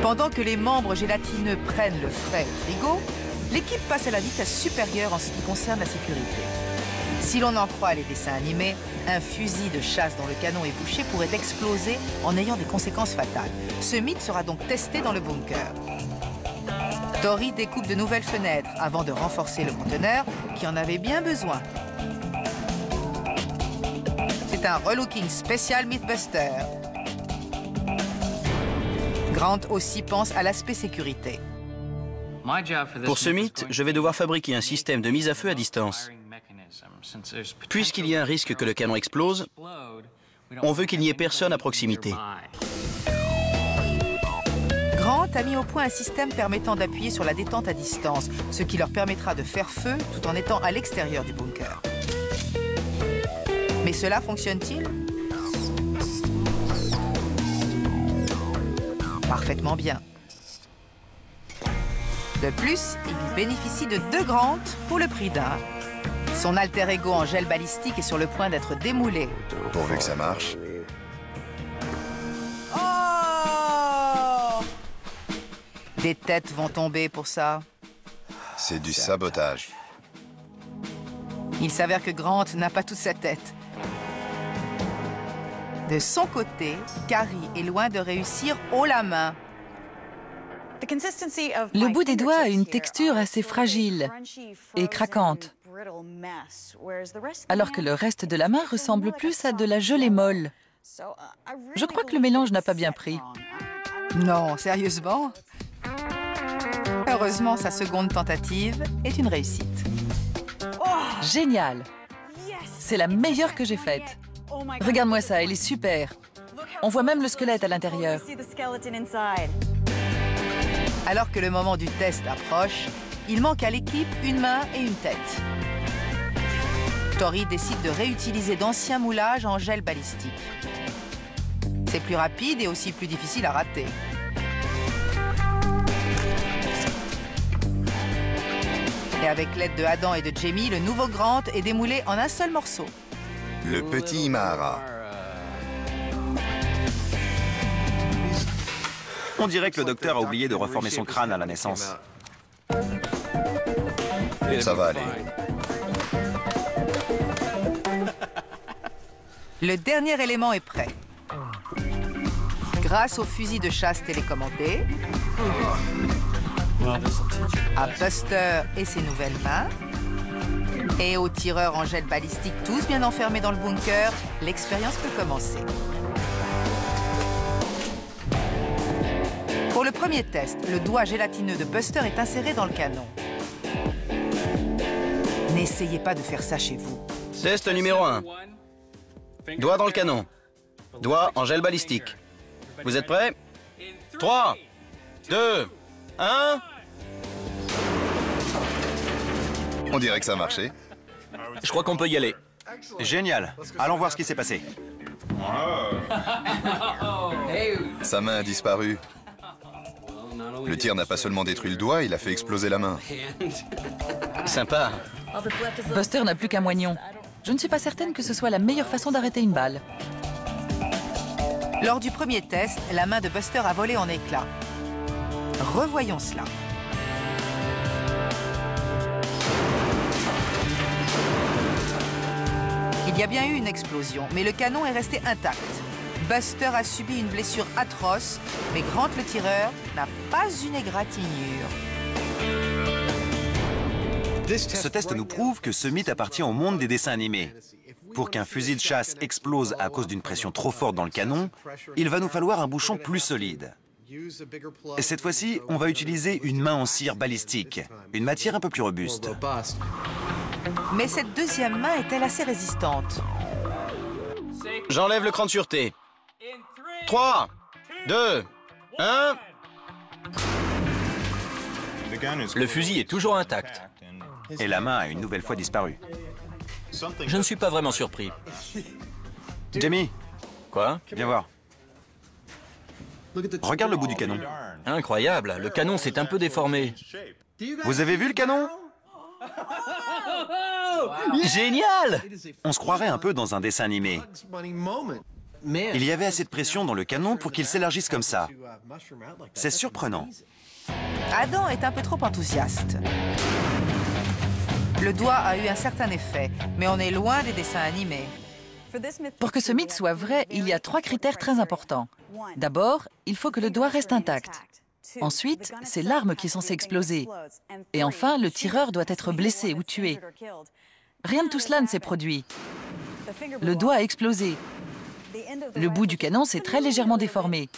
[SPEAKER 1] Pendant que les membres gélatineux prennent le frais au frigo, l'équipe passe à la vitesse supérieure en ce qui concerne la sécurité. Si l'on en croit les dessins animés, un fusil de chasse dont le canon est bouché pourrait exploser en ayant des conséquences fatales. Ce mythe sera donc testé dans le bunker. Tori découpe de nouvelles fenêtres avant de renforcer le conteneur qui en avait bien besoin. C'est un relooking spécial Mythbuster. Grant aussi pense à l'aspect sécurité.
[SPEAKER 6] Pour ce mythe, je vais devoir fabriquer un système de mise à feu à distance. Puisqu'il y a un risque que le canon explose, on veut qu'il n'y ait personne à proximité.
[SPEAKER 1] Grant a mis au point un système permettant d'appuyer sur la détente à distance, ce qui leur permettra de faire feu tout en étant à l'extérieur du bunker. Mais cela fonctionne-t-il? Parfaitement bien. De plus, il bénéficie de 2 Grant pour le prix d'un. Son alter ego en gel balistique est sur le point d'être démoulé.
[SPEAKER 5] Pourvu que ça marche.
[SPEAKER 1] Oh! Des têtes vont tomber pour ça.
[SPEAKER 5] C'est du sabotage.
[SPEAKER 1] Il s'avère que Grant n'a pas toute sa tête. De son côté, Carrie est loin de réussir haut la main.
[SPEAKER 3] Le bout des doigts a une texture assez fragile et craquante, alors que le reste de la main ressemble plus à de la gelée molle. Je crois que le mélange n'a pas bien pris.
[SPEAKER 1] Non, sérieusement? Heureusement, sa seconde tentative est une réussite.
[SPEAKER 3] Génial! C'est la meilleure que j'ai faite. Regarde-moi ça, elle est super. On voit même le squelette à l'intérieur.
[SPEAKER 1] Alors que le moment du test approche, il manque à l'équipe une main et une tête. Tori décide de réutiliser d'anciens moulages en gel balistique. C'est plus rapide et aussi plus difficile à rater. Et avec l'aide de Adam et de Jamie, le nouveau Grant est démoulé en un seul morceau.
[SPEAKER 5] Le petit Imahara.
[SPEAKER 2] On dirait que le docteur a oublié de reformer son crâne à la naissance.
[SPEAKER 5] Ça va aller.
[SPEAKER 1] Le dernier élément est prêt. Grâce au fusil de chasse télécommandé, à Buster et ses nouvelles mains, et aux tireurs en gel balistique tous bien enfermés dans le bunker, l'expérience peut commencer. Pour le premier test, le doigt gélatineux de Buster est inséré dans le canon. N'essayez pas de faire ça chez vous.
[SPEAKER 6] Test numéro 1. Doigt dans le canon. Doigt en gel balistique. Vous êtes prêts? 3, 2, 1...
[SPEAKER 5] On dirait que ça a marché.
[SPEAKER 4] Je crois qu'on peut y aller.
[SPEAKER 2] Génial. Allons voir ce qui s'est passé.
[SPEAKER 5] Sa main a disparu. Le tir n'a pas seulement détruit le doigt, il a fait exploser la main.
[SPEAKER 6] Sympa.
[SPEAKER 3] Buster n'a plus qu'un moignon. Je ne suis pas certaine que ce soit la meilleure façon d'arrêter une balle.
[SPEAKER 1] Lors du premier test, la main de Buster a volé en éclats. Revoyons cela. Il y a bien eu une explosion, mais le canon est resté intact. Buster a subi une blessure atroce, mais Grant le tireur n'a pas une égratignure.
[SPEAKER 2] Ce test nous prouve que ce mythe appartient au monde des dessins animés. Pour qu'un fusil de chasse explose à cause d'une pression trop forte dans le canon, il va nous falloir un bouchon plus solide. Et cette fois-ci, on va utiliser une main en cire balistique, une matière un peu plus robuste.
[SPEAKER 1] Mais cette deuxième main est-elle assez résistante?
[SPEAKER 6] J'enlève le cran de sûreté. 3, 2, 1...
[SPEAKER 4] Le fusil est toujours intact.
[SPEAKER 2] Et la main a une nouvelle fois disparu.
[SPEAKER 4] Je ne suis pas vraiment surpris.
[SPEAKER 2] Jamie,
[SPEAKER 4] Quoi?
[SPEAKER 2] viens voir. Regarde le bout du canon.
[SPEAKER 4] Incroyable, le canon s'est un peu déformé.
[SPEAKER 2] Vous avez vu le canon?
[SPEAKER 4] Génial!
[SPEAKER 2] On se croirait un peu dans un dessin animé. Il y avait assez de pression dans le canon pour qu'il s'élargisse comme ça. C'est surprenant.
[SPEAKER 1] Adam est un peu trop enthousiaste. Le doigt a eu un certain effet, mais on est loin des dessins animés.
[SPEAKER 3] Pour que ce mythe soit vrai, il y a 3 critères très importants. D'abord, il faut que le doigt reste intact. Ensuite, c'est l'arme qui est censée exploser. Et enfin, le tireur doit être blessé ou tué. Rien de tout cela ne s'est produit. Le doigt a explosé. Le bout du canon s'est très légèrement déformé.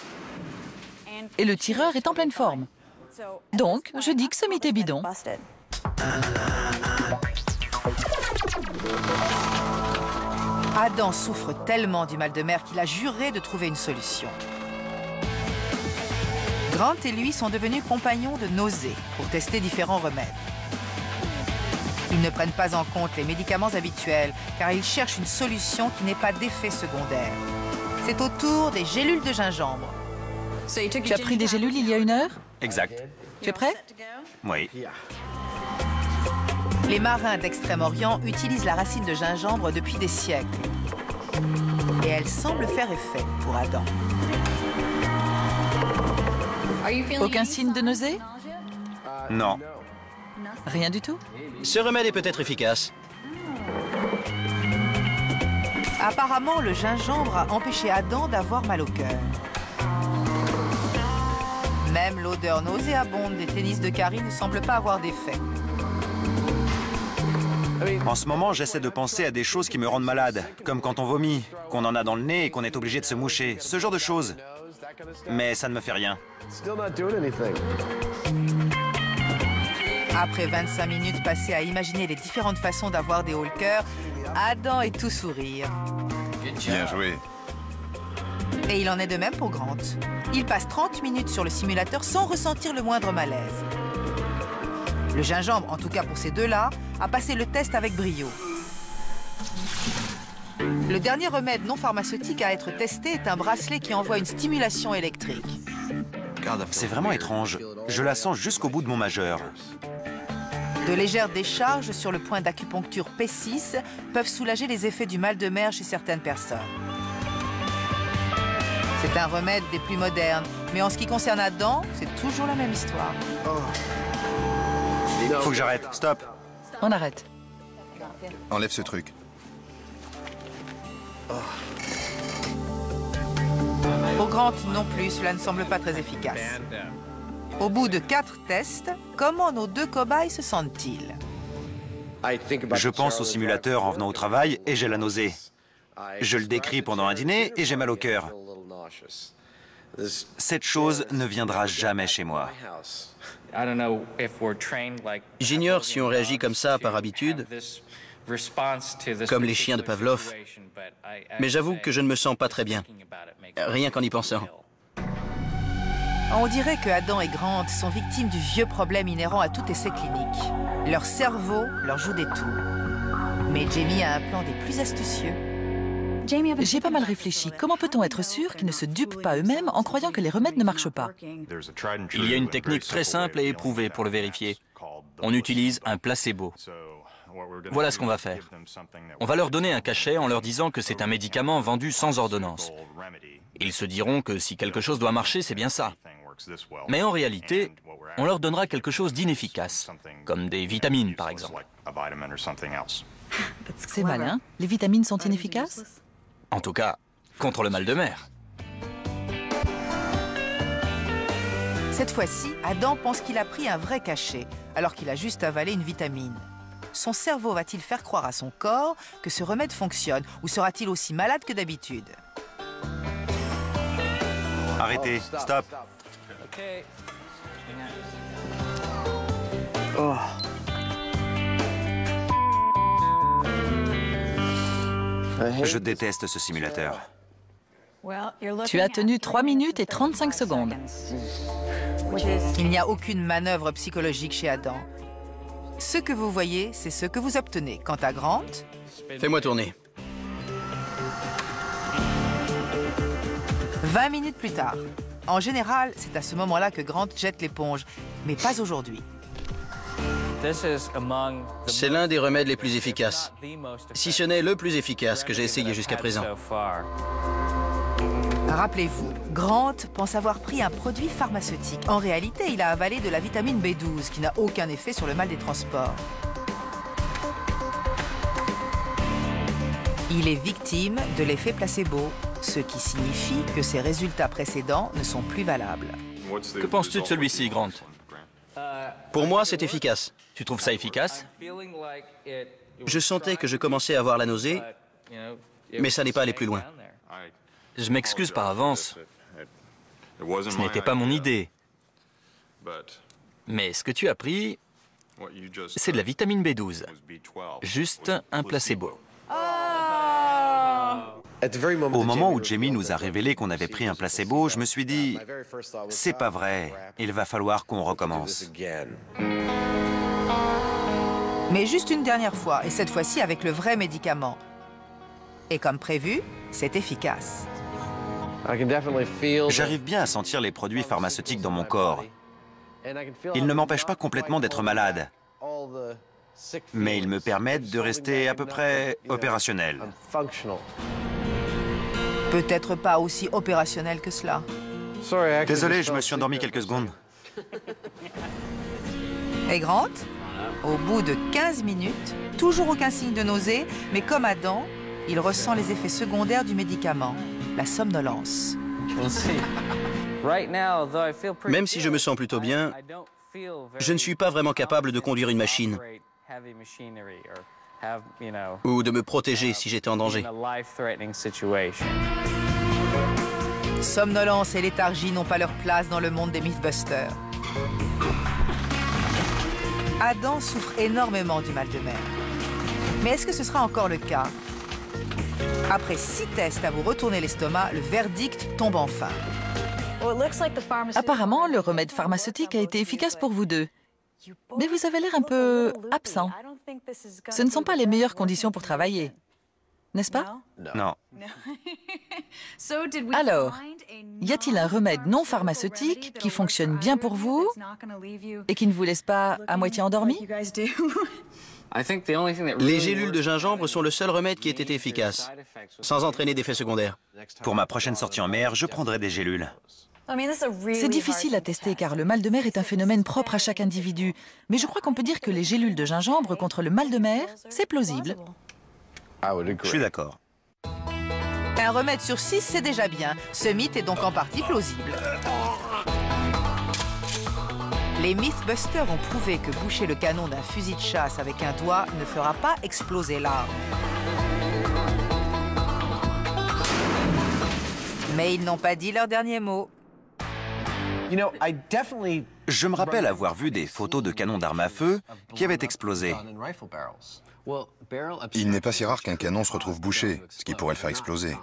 [SPEAKER 3] Et le tireur est en pleine forme. Donc, je dis que ce mythe est bidon.
[SPEAKER 1] Adam souffre tellement du mal de mer qu'il a juré de trouver une solution. Grant et lui sont devenus compagnons de nausée pour tester différents remèdes. Ils ne prennent pas en compte les médicaments habituels car ils cherchent une solution qui n'ait pas d'effet secondaire. C'est au tour des gélules de gingembre.
[SPEAKER 3] Tu as pris des gélules il y a 1 heure?
[SPEAKER 2] Exact.
[SPEAKER 3] Tu es prêt?
[SPEAKER 2] Oui.
[SPEAKER 1] Les marins d'Extrême-Orient utilisent la racine de gingembre depuis des siècles. Et elle semble faire effet pour Adam.
[SPEAKER 3] Aucun signe de nausée?
[SPEAKER 2] Non.
[SPEAKER 3] Rien du tout?
[SPEAKER 6] Ce remède est peut-être efficace.
[SPEAKER 1] Apparemment, le gingembre a empêché Adam d'avoir mal au cœur. Même l'odeur nauséabonde des tennis de Carrie ne semble pas avoir d'effet.
[SPEAKER 2] En ce moment, j'essaie de penser à des choses qui me rendent malade, comme quand on vomit, qu'on en a dans le nez et qu'on est obligé de se moucher, ce genre de choses. Mais ça ne me fait rien.
[SPEAKER 1] Après 25 minutes passées à imaginer les différentes façons d'avoir des hauts le cœur, Adam est tout sourire.
[SPEAKER 5] Bien joué.
[SPEAKER 1] Et il en est de même pour Grant. Il passe 30 minutes sur le simulateur sans ressentir le moindre malaise. Le gingembre, en tout cas pour ces deux-là, a passé le test avec brio. Le dernier remède non pharmaceutique à être testé est un bracelet qui envoie une stimulation électrique.
[SPEAKER 2] C'est vraiment étrange. Je la sens jusqu'au bout de mon majeur.
[SPEAKER 1] De légères décharges sur le point d'acupuncture P6 peuvent soulager les effets du mal de mer chez certaines personnes. C'est un remède des plus modernes, mais en ce qui concerne Adam, c'est toujours la même histoire.
[SPEAKER 2] Faut que j'arrête. Stop.
[SPEAKER 3] On arrête.
[SPEAKER 5] Enlève ce truc.
[SPEAKER 1] Pour Grant non plus, cela ne semble pas très efficace. Au bout de 4 tests, comment nos 2 cobayes se sentent-ils?
[SPEAKER 2] Je pense au simulateur en venant au travail et j'ai la nausée. Je le décris pendant un dîner et j'ai mal au cœur. Cette chose ne viendra jamais chez moi.
[SPEAKER 6] J'ignore si on réagit comme ça par habitude, comme les chiens de Pavlov, mais j'avoue que je ne me sens pas très bien, rien qu'en y pensant.
[SPEAKER 1] On dirait que Adam et Grant sont victimes du vieux problème inhérent à tout essai clinique. Leur cerveau leur joue des tours. Mais Jamie a un plan des plus astucieux.
[SPEAKER 3] J'ai pas mal réfléchi. Comment peut-on être sûr qu'ils ne se dupent pas eux-mêmes en croyant que les remèdes ne marchent pas?
[SPEAKER 4] Il y a une technique très simple et éprouvée pour le vérifier. On utilise un placebo. Voilà ce qu'on va faire. On va leur donner un cachet en leur disant que c'est un médicament vendu sans ordonnance. Ils se diront que si quelque chose doit marcher, c'est bien ça. Mais en réalité, on leur donnera quelque chose d'inefficace, comme des vitamines par exemple.
[SPEAKER 3] C'est malin. Les vitamines sont inefficaces?
[SPEAKER 4] En tout cas, contre le mal de mer.
[SPEAKER 1] Cette fois-ci, Adam pense qu'il a pris un vrai cachet, alors qu'il a juste avalé une vitamine. Son cerveau va-t-il faire croire à son corps que ce remède fonctionne, ou sera-t-il aussi malade que d'habitude?
[SPEAKER 2] Arrêtez, stop.
[SPEAKER 7] Oh.
[SPEAKER 2] Je déteste ce simulateur.
[SPEAKER 3] Tu as tenu 3 minutes et 35 secondes.
[SPEAKER 1] Il n'y a aucune manœuvre psychologique chez Adam. Ce que vous voyez, c'est ce que vous obtenez. Quant à Grant...
[SPEAKER 6] Fais-moi tourner.
[SPEAKER 1] 20 minutes plus tard. En général, c'est à ce moment-là que Grant jette l'éponge, mais pas aujourd'hui.
[SPEAKER 6] C'est l'un des remèdes les plus efficaces, si ce n'est le plus efficace que j'ai essayé jusqu'à présent.
[SPEAKER 1] Rappelez-vous, Grant pense avoir pris un produit pharmaceutique. En réalité, il a avalé de la vitamine B12 qui n'a aucun effet sur le mal des transports. Il est victime de l'effet placebo, ce qui signifie que ses résultats précédents ne sont plus valables.
[SPEAKER 4] Que penses-tu de celui-ci, Grant?
[SPEAKER 6] Pour moi, c'est efficace.
[SPEAKER 4] Tu trouves ça efficace?
[SPEAKER 6] Je sentais que je commençais à avoir la nausée, mais ça n'est pas allé plus loin.
[SPEAKER 4] Je m'excuse par avance. Ce n'était pas mon idée. Mais ce que tu as pris, c'est de la vitamine B12. Juste un placebo.
[SPEAKER 2] Au moment où Jamie nous a révélé qu'on avait pris un placebo, je me suis dit, c'est pas vrai, il va falloir qu'on recommence.
[SPEAKER 1] Mais juste une dernière fois, et cette fois-ci avec le vrai médicament. Et comme prévu, c'est efficace.
[SPEAKER 2] J'arrive bien à sentir les produits pharmaceutiques dans mon corps. Ils ne m'empêchent pas complètement d'être malade, mais ils me permettent de rester à peu près opérationnel.
[SPEAKER 1] Peut-être pas aussi opérationnel que cela.
[SPEAKER 2] Désolé, je me suis endormi quelques secondes.
[SPEAKER 1] Et Grant, au bout de 15 minutes, toujours aucun signe de nausée, mais comme Adam, il ressent les effets secondaires du médicament, la somnolence.
[SPEAKER 6] Même si je me sens plutôt bien, je ne suis pas vraiment capable de conduire une machine ou de me protéger si j'étais en danger.
[SPEAKER 1] Somnolence et léthargie n'ont pas leur place dans le monde des Mythbusters. Adam souffre énormément du mal de mer. Mais est-ce que ce sera encore le cas? Après 6 tests à vous retourner l'estomac, le verdict tombe enfin.
[SPEAKER 3] Apparemment, le remède pharmaceutique a été efficace pour vous deux. Mais vous avez l'air un peu absent. Ce ne sont pas les meilleures conditions pour travailler, n'est-ce pas?
[SPEAKER 2] Non.
[SPEAKER 3] Alors, y a-t-il un remède non pharmaceutique qui fonctionne bien pour vous et qui ne vous laisse pas à moitié endormi?
[SPEAKER 6] Les gélules de gingembre sont le seul remède qui ait été efficace, sans entraîner d'effets secondaires.
[SPEAKER 2] Pour ma prochaine sortie en mer, je prendrai des gélules.
[SPEAKER 3] C'est difficile à tester car le mal de mer est un phénomène propre à chaque individu. Mais je crois qu'on peut dire que les gélules de gingembre contre le mal de mer, c'est plausible.
[SPEAKER 2] Je suis d'accord.
[SPEAKER 1] Un remède sur 6, c'est déjà bien. Ce mythe est donc en partie plausible. Les Mythbusters ont prouvé que boucher le canon d'un fusil de chasse avec un doigt ne fera pas exploser l'arme. Mais ils n'ont pas dit leur dernier mot.
[SPEAKER 2] Je me rappelle avoir vu des photos de canons d'armes à feu qui avaient explosé.
[SPEAKER 5] Il n'est pas si rare qu'un canon se retrouve bouché, ce qui pourrait le faire exploser.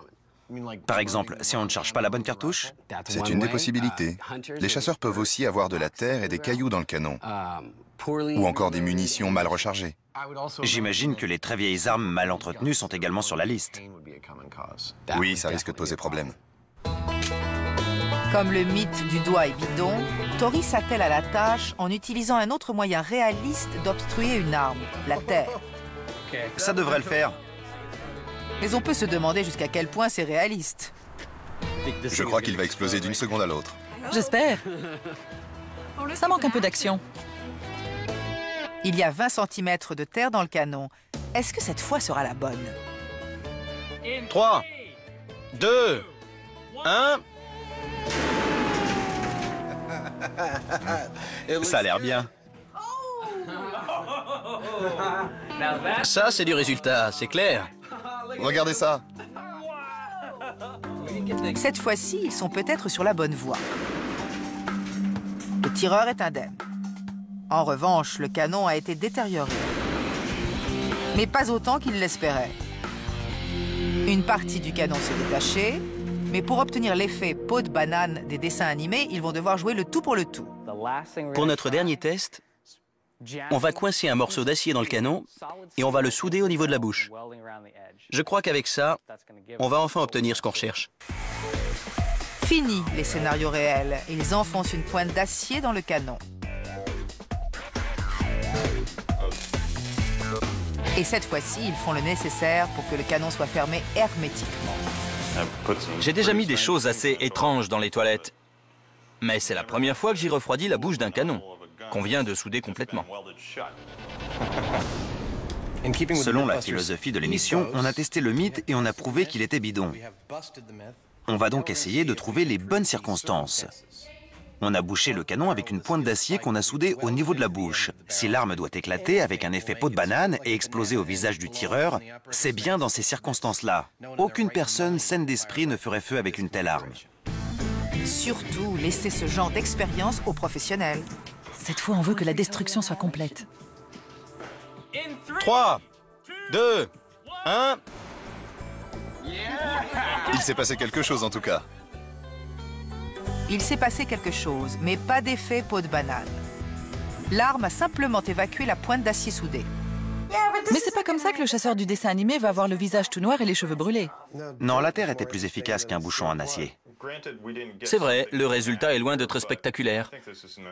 [SPEAKER 2] Par exemple, si on ne charge pas la bonne cartouche?
[SPEAKER 5] C'est une des possibilités. Les chasseurs peuvent aussi avoir de la terre et des cailloux dans le canon, ou encore des munitions mal rechargées.
[SPEAKER 2] J'imagine que les très vieilles armes mal entretenues sont également sur la liste.
[SPEAKER 5] Oui, ça risque de poser problème.
[SPEAKER 1] Comme le mythe du doigt est bidon, Tori s'attelle à la tâche en utilisant un autre moyen réaliste d'obstruer une arme, la terre.
[SPEAKER 2] Ça devrait le faire.
[SPEAKER 1] Mais on peut se demander jusqu'à quel point c'est réaliste.
[SPEAKER 5] Je crois qu'il va exploser d'une seconde à l'autre.
[SPEAKER 3] J'espère. Ça manque un peu d'action.
[SPEAKER 1] Il y a 20 cm de terre dans le canon, Est-ce que cette fois sera la bonne?
[SPEAKER 6] 3, 2, 1...
[SPEAKER 2] Ça a l'air bien.
[SPEAKER 6] Ça, c'est du résultat, c'est clair.
[SPEAKER 5] Regardez ça.
[SPEAKER 1] Cette fois-ci, ils sont peut-être sur la bonne voie. Le tireur est indemne. En revanche, le canon a été détérioré. Mais pas autant qu'il l'espérait. Une partie du canon s'est détachée, mais pour obtenir l'effet peau de banane des dessins animés, ils vont devoir jouer le tout pour le tout.
[SPEAKER 6] Pour notre dernier test, on va coincer un morceau d'acier dans le canon et on va le souder au niveau de la bouche. Je crois qu'avec ça, on va enfin obtenir ce qu'on recherche.
[SPEAKER 1] Fini les scénarios réels. Ils enfoncent une pointe d'acier dans le canon. Et cette fois-ci, ils font le nécessaire pour que le canon soit fermé hermétiquement.
[SPEAKER 4] J'ai déjà mis des choses assez étranges dans les toilettes. Mais c'est la première fois que j'y refroidis la bouche d'un canon, qu'on vient de souder complètement.
[SPEAKER 2] Selon la philosophie de l'émission, on a testé le mythe et on a prouvé qu'il était bidon. On va donc essayer de trouver les bonnes circonstances. On a bouché le canon avec une pointe d'acier qu'on a soudée au niveau de la bouche. Si l'arme doit éclater avec un effet peau de banane et exploser au visage du tireur, c'est bien dans ces circonstances-là. Aucune personne saine d'esprit ne ferait feu avec une telle arme.
[SPEAKER 1] Surtout, laissez ce genre d'expérience aux professionnels.
[SPEAKER 3] Cette fois, on veut que la destruction soit complète.
[SPEAKER 6] 3, 2, 1...
[SPEAKER 5] Il s'est passé quelque chose en tout cas.
[SPEAKER 1] Il s'est passé quelque chose, mais pas d'effet peau de banane. L'arme a simplement évacué la pointe d'acier soudée.
[SPEAKER 3] Mais c'est pas comme ça que le chasseur du dessin animé va avoir le visage tout noir et les cheveux brûlés.
[SPEAKER 2] Non, la terre était plus efficace qu'un bouchon en acier.
[SPEAKER 4] C'est vrai, le résultat est loin d'être spectaculaire.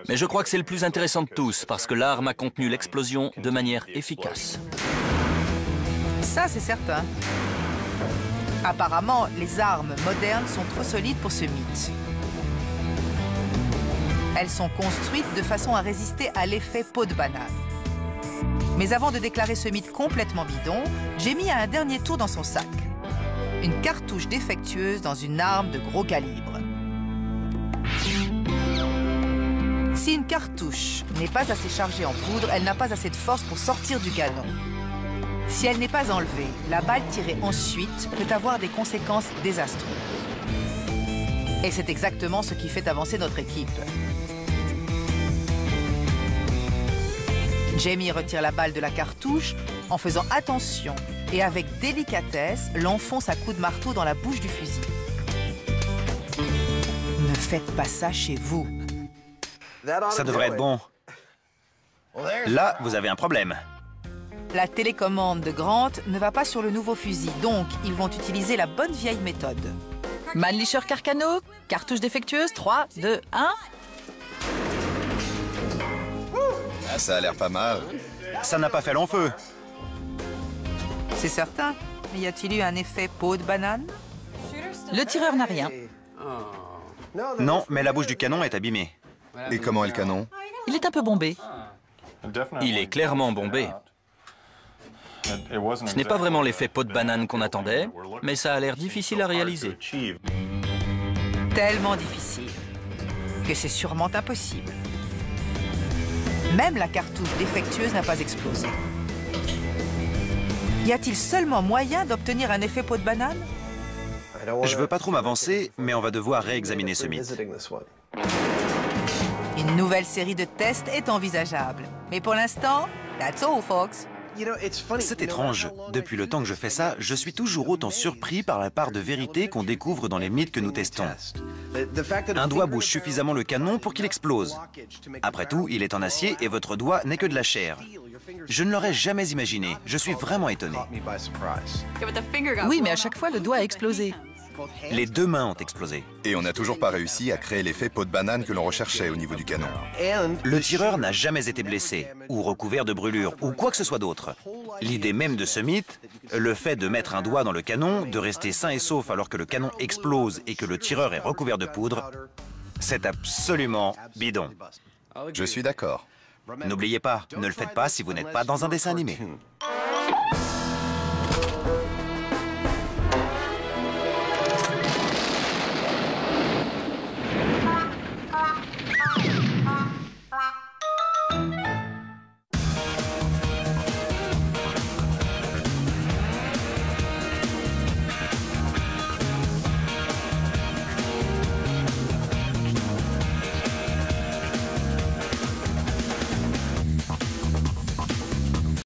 [SPEAKER 4] Mais je crois que c'est le plus intéressant de tous, parce que l'arme a contenu l'explosion de manière efficace.
[SPEAKER 1] Ça, c'est certain. Apparemment, les armes modernes sont trop solides pour ce mythe. Elles sont construites de façon à résister à l'effet peau de banane. Mais avant de déclarer ce mythe complètement bidon, Jamie a un dernier tour dans son sac. Une cartouche défectueuse dans une arme de gros calibre. Si une cartouche n'est pas assez chargée en poudre, elle n'a pas assez de force pour sortir du canon. Si elle n'est pas enlevée, la balle tirée ensuite peut avoir des conséquences désastreuses. Et c'est exactement ce qui fait avancer notre équipe. Jamie retire la balle de la cartouche en faisant attention et avec délicatesse l'enfonce à coups de marteau dans la bouche du fusil. Ne faites pas ça chez vous.
[SPEAKER 2] Ça devrait être bon. Là, vous avez un problème.
[SPEAKER 1] La télécommande de Grant ne va pas sur le nouveau fusil, donc ils vont utiliser la bonne vieille méthode.
[SPEAKER 3] Mannlicher Carcano, cartouche défectueuse, 3, 2, 1...
[SPEAKER 5] Ah, ça a l'air pas mal.
[SPEAKER 2] Ça n'a pas fait long feu.
[SPEAKER 1] C'est certain. Y a-t-il eu un effet peau de banane?
[SPEAKER 3] Le tireur n'a rien.
[SPEAKER 2] Non, mais la bouche du canon est abîmée.
[SPEAKER 5] Et comment est le canon?
[SPEAKER 3] Il est un peu bombé.
[SPEAKER 4] Il est clairement bombé. Ce n'est pas vraiment l'effet peau de banane qu'on attendait, mais ça a l'air difficile à réaliser.
[SPEAKER 1] Tellement difficile que c'est sûrement impossible. Même la cartouche défectueuse n'a pas explosé. Y a-t-il seulement moyen d'obtenir un effet peau de banane?
[SPEAKER 2] Je veux pas trop m'avancer, mais on va devoir réexaminer ce mythe.
[SPEAKER 1] Une nouvelle série de tests est envisageable. Mais pour l'instant, that's all, folks.
[SPEAKER 2] C'est étrange. Depuis le temps que je fais ça, je suis toujours autant surpris par la part de vérité qu'on découvre dans les mythes que nous testons. Un doigt bouge suffisamment le canon pour qu'il explose. Après tout, il est en acier et votre doigt n'est que de la chair. Je ne l'aurais jamais imaginé. Je suis vraiment étonné.
[SPEAKER 3] Oui, mais à chaque fois, le doigt a explosé.
[SPEAKER 2] Les deux mains ont explosé.
[SPEAKER 5] Et on n'a toujours pas réussi à créer l'effet peau de banane que l'on recherchait au niveau du canon.
[SPEAKER 2] Le tireur n'a jamais été blessé, ou recouvert de brûlures, ou quoi que ce soit d'autre. L'idée même de ce mythe, le fait de mettre un doigt dans le canon, de rester sain et sauf alors que le canon explose et que le tireur est recouvert de poudre, c'est absolument bidon.
[SPEAKER 5] Je suis d'accord.
[SPEAKER 2] N'oubliez pas, ne le faites pas si vous n'êtes pas dans un dessin animé.